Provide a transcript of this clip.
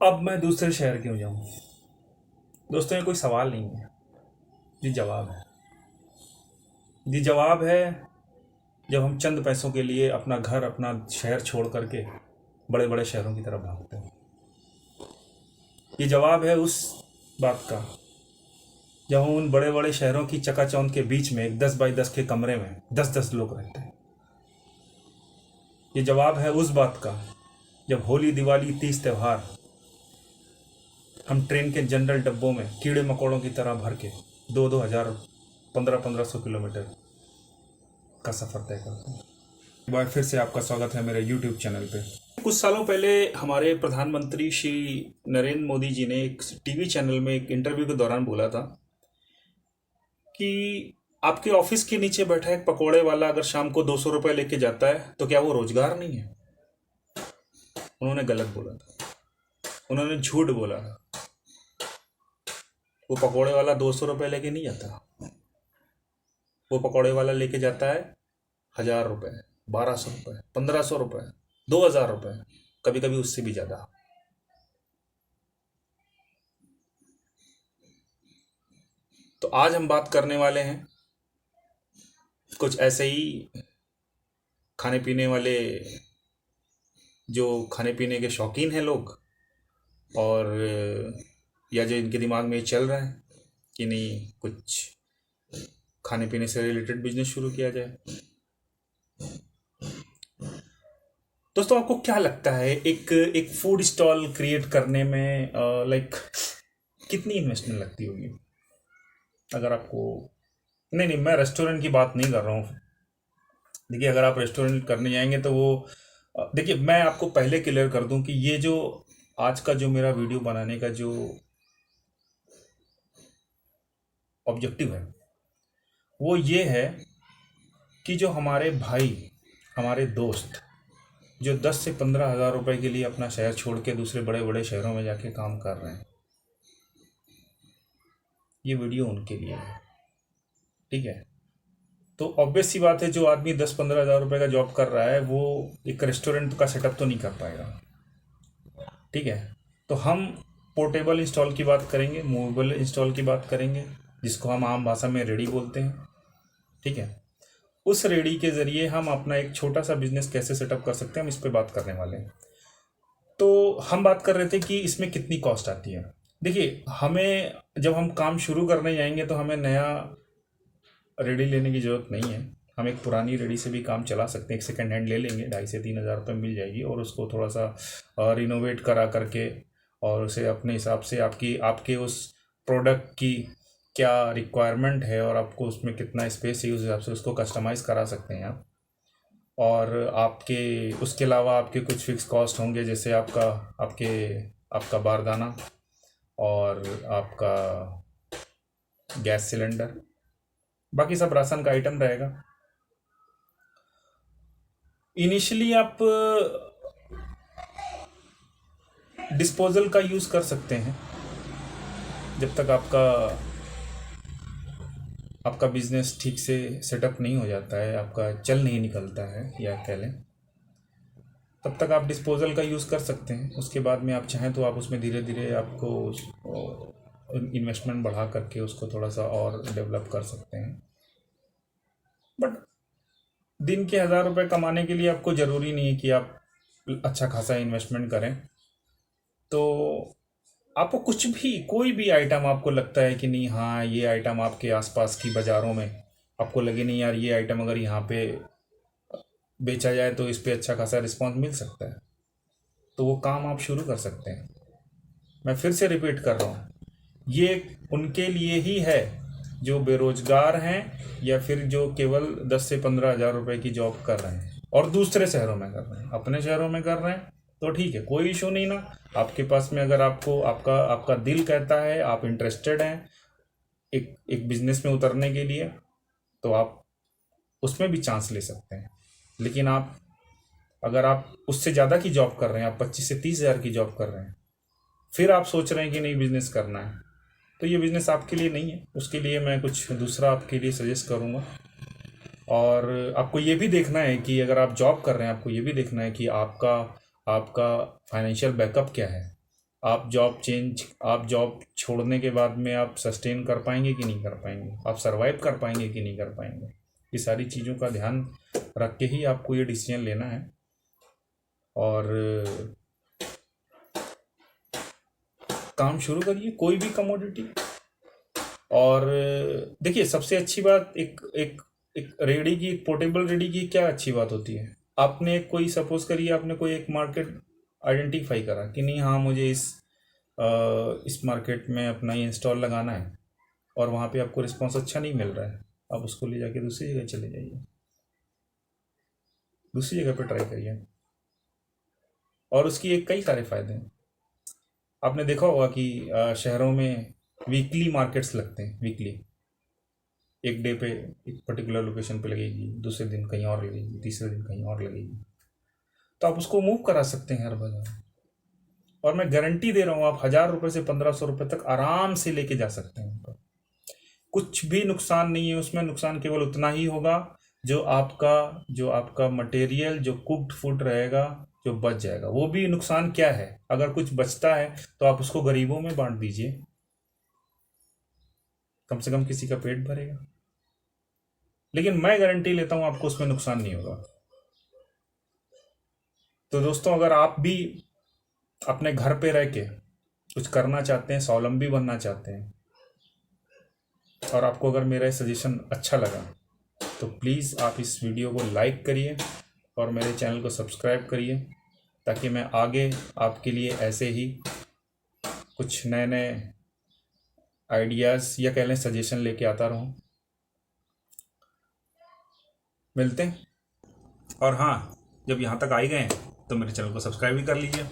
अब मैं दूसरे शहर क्यों जाऊं? दोस्तों, ये कोई सवाल नहीं है, ये जवाब है। ये जवाब है जब हम चंद पैसों के लिए अपना घर, अपना शहर छोड़ करके बड़े बड़े शहरों की तरफ भागते हैं। ये जवाब है उस बात का जब हम उन बड़े बड़े शहरों की चकाचौंध के बीच में एक 10 बाई 10 के कमरे में 10 10 लोग रहते हैं। ये जवाब है उस बात का जब होली, दिवाली, तीज त्योहार हम ट्रेन के जनरल डब्बों में कीड़े मकोड़ों की तरह भर के 2-2 हज़ार, 1500-1500 किलोमीटर का सफ़र तय करते हैं। एक बार फिर से आपका स्वागत है मेरे YouTube चैनल पे। कुछ सालों पहले हमारे प्रधानमंत्री श्री नरेंद्र मोदी जी ने एक टीवी चैनल में एक इंटरव्यू के दौरान बोला था कि आपके ऑफिस के नीचे बैठा एक पकोड़े वाला अगर शाम को 200 रुपये लेके जाता है तो क्या वो रोजगार नहीं है? उन्होंने गलत बोला था, उन्होंने झूठ बोला था। वो पकोड़े वाला 200 रुपये लेके नहीं जाता, वो पकोड़े वाला लेके जाता है 1000 रुपये, 1200 रुपये, 1500 रुपये, 2000 रुपये, कभी कभी उससे भी ज़्यादा। तो आज हम बात करने वाले हैं कुछ ऐसे ही खाने पीने वाले, जो खाने पीने के शौकीन हैं लोग, और या जो इनके दिमाग में चल रहा है कि नहीं कुछ खाने पीने से रिलेटेड बिजनेस शुरू किया जाए। दोस्तों, आपको क्या लगता है एक फूड स्टॉल क्रिएट करने में लाइक कितनी इन्वेस्टमेंट लगती होगी? अगर आपको, नहीं, मैं रेस्टोरेंट की बात नहीं कर रहा हूँ। देखिए, अगर आप रेस्टोरेंट करने जाएंगे तो वो देखिए, मैं आपको पहले क्लियर कर दूं कि ये जो आज का जो मेरा वीडियो बनाने का जो ऑब्जेक्टिव है वो ये है कि जो हमारे भाई, हमारे दोस्त जो 10 से 15 हज़ार रुपए के लिए अपना शहर छोड़ के दूसरे बड़े बड़े शहरों में जाके काम कर रहे हैं, ये वीडियो उनके लिए है। ठीक है? तो ऑब्वियस सी बात है, जो आदमी 10-15 हज़ार रुपए का जॉब कर रहा है वो एक रेस्टोरेंट का सेटअप तो नहीं कर पाएगा। ठीक है? तो हम पोर्टेबल इंस्टॉल की बात करेंगे, मूवेबल इंस्टॉल की बात करेंगे, जिसको हम आम भाषा में रेडी बोलते हैं। ठीक है? उस रेडी के ज़रिए हम अपना एक छोटा सा बिजनेस कैसे सेटअप कर सकते हैं, हम इस पर बात करने वाले हैं। तो हम बात कर रहे थे कि इसमें कितनी कॉस्ट आती है। देखिए, हमें जब हम काम शुरू करने जाएंगे तो हमें नया रेडी लेने की ज़रूरत नहीं है। हम एक पुरानी रेडी से भी काम चला सकते हैं। एक सेकेंड हैंड ले लेंगे, 2,500 से 3,000 रुपये मिल जाएगी, और उसको थोड़ा सा रिनोवेट करा करके और उसे अपने हिसाब से आपके उस प्रोडक्ट की क्या रिक्वायरमेंट है और आपको उसमें कितना स्पेस है, उस हिसाब से उसको कस्टमाइज़ करा सकते हैं आप। और आपके उसके अलावा आपके कुछ फिक्स कॉस्ट होंगे, जैसे आपका बारदाना और आपका गैस सिलेंडर, बाकी सब राशन का आइटम रहेगा। इनिशियली आप डिस्पोजल का यूज़ कर सकते हैं जब तक आपका बिजनेस ठीक से सेटअप नहीं हो जाता है, आपका चल नहीं निकलता है, या कह लें, तब तक आप डिस्पोजल का यूज़ कर सकते हैं। उसके बाद में आप चाहें तो आप उसमें धीरे धीरे आपको इन्वेस्टमेंट बढ़ा करके उसको थोड़ा सा और डेवलप कर सकते हैं। बट दिन के 1,000 रुपये कमाने के लिए आपको ज़रूरी नहीं है कि आप अच्छा खासा इन्वेस्टमेंट करें। तो आपको कुछ भी, कोई भी आइटम आपको लगता है कि नहीं, हाँ ये आइटम आपके आसपास की बाज़ारों में आपको लगे नहीं यार, ये आइटम अगर यहाँ पे बेचा जाए तो इस पे अच्छा खासा रिस्पॉन्स मिल सकता है, तो वो काम आप शुरू कर सकते हैं। मैं फिर से रिपीट कर रहा हूँ, ये उनके लिए ही है जो बेरोजगार हैं या फिर जो केवल 10 से 15 हज़ार रुपये की जॉब कर रहे हैं और दूसरे शहरों में कर रहे हैं। अपने शहरों में कर रहे हैं तो ठीक है, कोई इशू नहीं ना। आपके पास में अगर आपको आपका आपका दिल कहता है, आप इंटरेस्टेड हैं एक बिजनेस में उतरने के लिए, तो आप उसमें भी चांस ले सकते हैं। लेकिन अगर आप उससे ज़्यादा की जॉब कर रहे हैं, आप 25 से 30 हज़ार की जॉब कर रहे हैं, फिर आप सोच रहे हैं कि नहीं बिजनेस करना है, तो ये बिज़नेस आपके लिए नहीं है। उसके लिए मैं कुछ दूसरा आपके लिए सजेस्ट करूँगा। और आपको ये भी देखना है कि अगर आप जॉब कर रहे हैं, आपको ये भी देखना है कि आपका फाइनेंशियल बैकअप क्या है। आप जॉब छोड़ने के बाद में आप सस्टेन कर पाएंगे कि नहीं कर पाएंगे, आप सरवाइव कर पाएंगे कि नहीं कर पाएंगे। ये सारी चीज़ों का ध्यान रख के ही आपको ये डिसीजन लेना है। और काम शुरू करिए कोई भी कमोडिटी। और देखिए, सबसे अच्छी बात एक रेडी की, एक पोर्टेबल रेडी की क्या अच्छी बात होती है, आपने कोई, सपोज करिए आपने कोई एक मार्केट आइडेंटिफाई करा कि नहीं, हाँ मुझे इस मार्केट में अपना ये इंस्टॉल लगाना है, और वहाँ पे आपको रिस्पॉन्स अच्छा नहीं मिल रहा है, आप उसको ले जाके दूसरी जगह चले जाइए, दूसरी जगह पे ट्राई करिए, और उसकी एक कई सारे फ़ायदे हैं। आपने देखा होगा कि शहरों में वीकली मार्केट्स लगते हैं, वीकली एक डे पे एक पर्टिकुलर लोकेशन पे लगेगी, दूसरे दिन कहीं और लगेगी, तीसरे दिन कहीं और लगेगी, तो आप उसको मूव करा सकते हैं हर बाजार। और मैं गारंटी दे रहा हूँ, आप 1,000 रुपये से 1,500 रुपये तक आराम से लेके जा सकते हैं। तो कुछ भी नुकसान नहीं है उसमें, नुकसान केवल उतना ही होगा जो आपका मटेरियल, जो कुक्ड फूड रहेगा, जो बच जाएगा। वो भी नुकसान क्या है, अगर कुछ बचता है तो आप उसको गरीबों में बांट दीजिए, कम से कम किसी का पेट भरेगा। लेकिन मैं गारंटी लेता हूं आपको उसमें नुकसान नहीं होगा। तो दोस्तों, अगर आप भी अपने घर पे रह के कुछ करना चाहते हैं, स्वावलंबी बनना चाहते हैं, और आपको अगर मेरा सजेशन अच्छा लगा तो प्लीज़ आप इस वीडियो को लाइक करिए और मेरे चैनल को सब्सक्राइब करिए, ताकि मैं आगे आपके लिए ऐसे ही कुछ नए नए आइडियाज़ या कह लें सजेशन लेके आता रहूं। मिलते हैं। और हाँ, जब यहाँ तक आ ही गए हैं तो मेरे चैनल को सब्सक्राइब भी कर लीजिए।